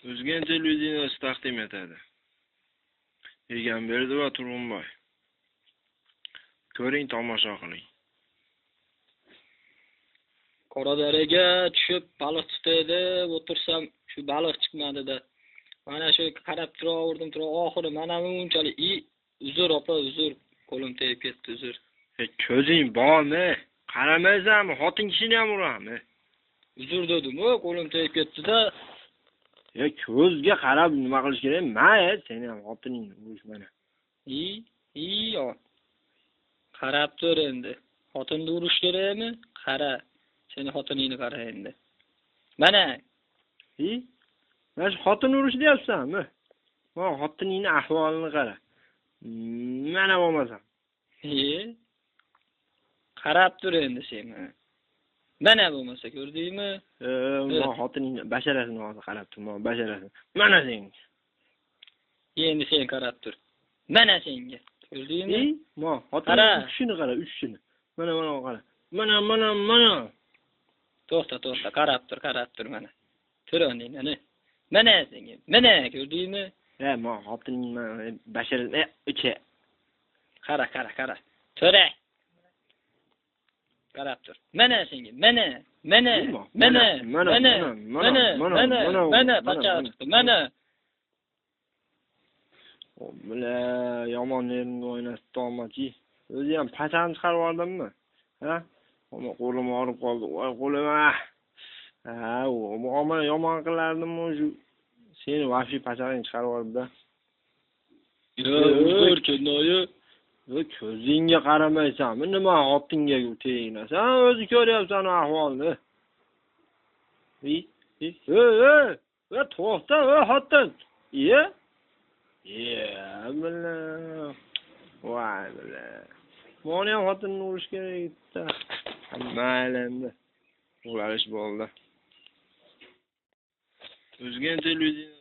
O'zgan televideniyasi taqdim etadi. Egamberdi va Turg'unboy. Ko'ring, tomosha qiling. Qoradaryoga tushib baliq tutaydi, o'tirsam shu baliq chiqmadi-da. Mana shu qarab turaverdim, oxiri mana bunchalik uzr opa, uzr. Qo'lim tegib ketdi, uzr. Ko'zing bormi? Qaramaysanmi? Xotin kishini ham urami? Uzr dedim-ku, qo'lim tegib ketdi-da. Ko'zga qarab nima qilish kerak? Mayli, seni ham xotiningni urish mana. Yo. Qarab tur endi. Xotinni urish kerakmi? Qara. Seni xotiningni qara endi. Mana. Mana shu xotin urish deyapsanmi? Mana xotiningni ahvolini qara. Mana bo'lmasam. Qarab tur endi sen. Mana bo'lmasa ko'rdingmi? Mana xotiningni basharasini hozir qarab tur, mana basharasini. Mana senga. Endi sen qarab tur. Mana senga. Ko'rdingmi? Mana xotinning uchishini qara, uchishini. Mana qara. Mana. To'xta, qarab tur mana. Tur o'rningdan. Mana senga. Mana ko'rdingmi? Mana xotinning basharasini uchi. Qara. Tur. Qarab tur. Mana senga. Mana. Pacha chiqdi. Mana. Bile yomon yerimga o'ynasib tolmachi. O'zi ham pachani chiqarib yubordimmi? Ha? Ama qo'lim og'rib qoldi. Voy qo'lim. Ama yomon qilardim shu. Seni vafshi pachani chiqarib yubordi-da. Kennoyi. Ko'zingga qaramaysanmi? Nima xotinga teginasan? O'zi ko'ryapsan ahvolni. To'xta, xotin. Billa. Voy billa. Meni ham xotinni urish kerak edi. Mayli endi. Ularish bo'ldi. O'zgan televideniya